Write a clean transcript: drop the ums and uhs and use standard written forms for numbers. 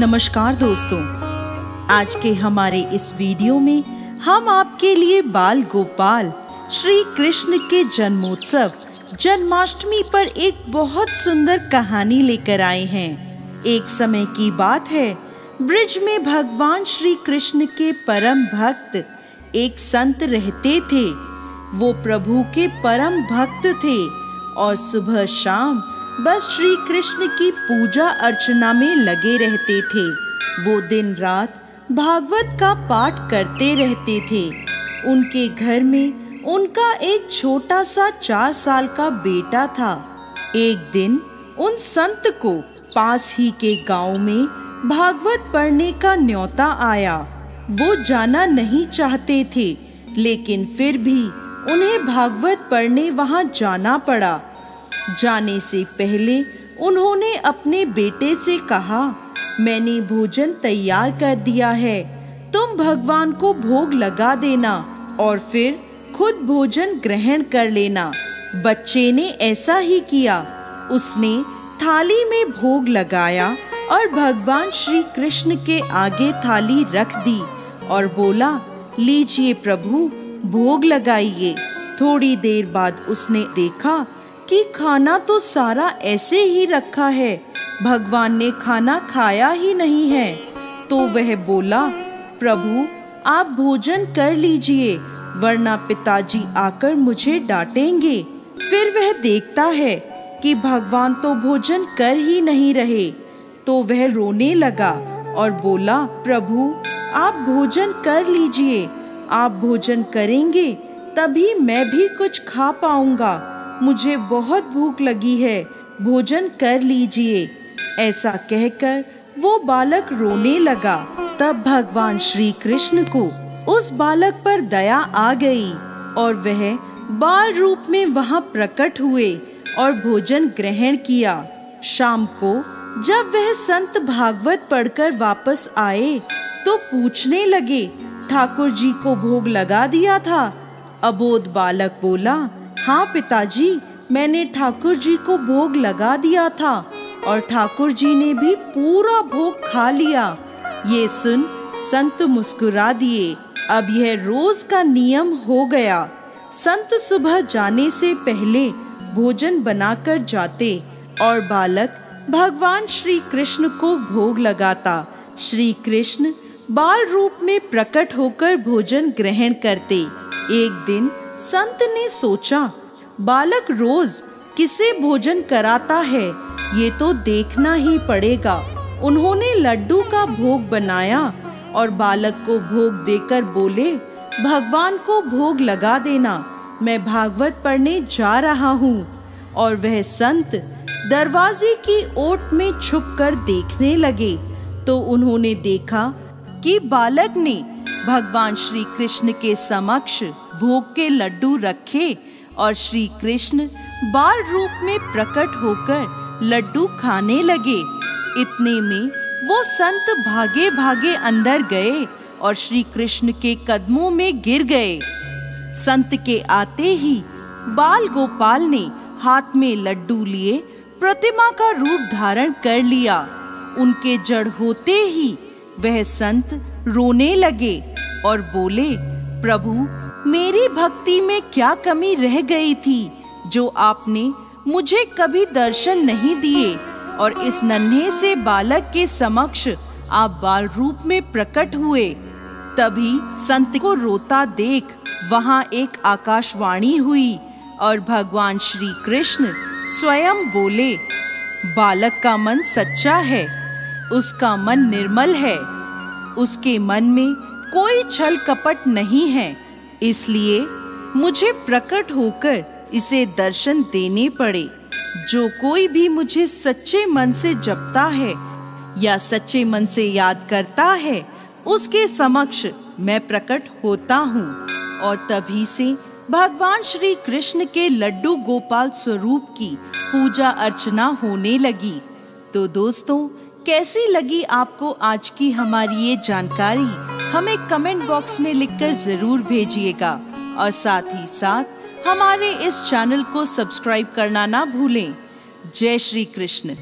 नमस्कार दोस्तों, आज के हमारे इस वीडियो में हम आपके लिए बाल गोपाल श्री कृष्ण के जन्मोत्सव जन्माष्टमी पर एक बहुत सुंदर कहानी लेकर आए हैं। एक समय की बात है, ब्रिज में भगवान श्री कृष्ण के परम भक्त एक संत रहते थे। वो प्रभु के परम भक्त थे और सुबह शाम बस श्री कृष्ण की पूजा अर्चना में लगे रहते थे। वो दिन रात भागवत का पाठ करते रहते थे। उनके घर में उनका एक छोटा सा 4 साल का बेटा था। एक दिन उन संत को पास ही के गांव में भागवत पढ़ने का न्योता आया। वो जाना नहीं चाहते थे, लेकिन फिर भी उन्हें भागवत पढ़ने वहां जाना पड़ा। जाने से पहले उन्होंने अपने बेटे से कहा, मैंने भोजन तैयार कर दिया है, तुम भगवान को भोग लगा देना और फिर खुद भोजन ग्रहण कर लेना। बच्चे ने ऐसा ही किया। उसने थाली में भोग लगाया और भगवान श्री कृष्ण के आगे थाली रख दी और बोला, लीजिए प्रभु, भोग लगाइए। थोड़ी देर बाद उसने देखा कि खाना तो सारा ऐसे ही रखा है, भगवान ने खाना खाया ही नहीं है। तो वह बोला, प्रभु आप भोजन कर लीजिए, वरना पिताजी आकर मुझे डांटेंगे। फिर वह देखता है कि भगवान तो भोजन कर ही नहीं रहे, तो वह रोने लगा और बोला, प्रभु आप भोजन कर लीजिए, आप भोजन करेंगे तभी मैं भी कुछ खा पाऊंगा, मुझे बहुत भूख लगी है, भोजन कर लीजिए। ऐसा कहकर वो बालक रोने लगा। तब भगवान श्री कृष्ण को उस बालक पर दया आ गई और वह बाल रूप में वहां प्रकट हुए और भोजन ग्रहण किया। शाम को जब वह संत भागवत पढ़कर वापस आए तो पूछने लगे, ठाकुर जी को भोग लगा दिया था? अबोध बालक बोला, हाँ पिताजी, मैंने ठाकुर जी को भोग लगा दिया था और ठाकुर जी ने भी पूरा भोग खा लिया। ये सुन संत मुस्कुरा दिए। अब यह रोज का नियम हो गया। संत सुबह जाने से पहले भोजन बनाकर जाते और बालक भगवान श्री कृष्ण को भोग लगाता। श्री कृष्ण बाल रूप में प्रकट होकर भोजन ग्रहण करते। एक दिन संत ने सोचा, बालक रोज किसे भोजन कराता है, ये तो देखना ही पड़ेगा। उन्होंने लड्डू का भोग बनाया और बालक को भोग देकर बोले, भगवान को भोग लगा देना, मैं भागवत पढ़ने जा रहा हूँ। और वह संत दरवाजे की ओट में छुपकर देखने लगे तो उन्होंने देखा कि बालक ने भगवान श्री कृष्ण के समक्ष भोग के लड्डू रखे और श्री कृष्ण बाल रूप में प्रकट होकर लड्डू खाने लगे। इतने में वो संत भागे भागे अंदर गए और श्री कृष्ण के कदमों में गिर गए। संत के आते ही बाल गोपाल ने हाथ में लड्डू लिए प्रतिमा का रूप धारण कर लिया। उनके जड़ होते ही वह संत रोने लगे और बोले, प्रभु मेरी भक्ति में क्या कमी रह गई थी जो आपने मुझे कभी दर्शन नहीं दिए और इस नन्हे से बालक के समक्ष आप बाल रूप में प्रकट हुए। तभी संत को रोता देख वहां एक आकाशवाणी हुई और भगवान श्री कृष्ण स्वयं बोले, बालक का मन सच्चा है, उसका मन निर्मल है, उसके मन में कोई छल कपट नहीं है, इसलिए मुझे प्रकट होकर इसे दर्शन देने पड़े। जो कोई भी मुझे सच्चे मन से जपता है या सच्चे मन से याद करता है, उसके समक्ष मैं प्रकट होता हूँ। और तभी से भगवान श्री कृष्ण के लड्डू गोपाल स्वरूप की पूजा अर्चना होने लगी। तो दोस्तों, कैसी लगी आपको आज की हमारी ये जानकारी? हमें कमेंट बॉक्स में लिखकर जरूर भेजिएगा और साथ ही साथ हमारे इस चैनल को सब्सक्राइब करना ना भूलें। जय श्री कृष्ण।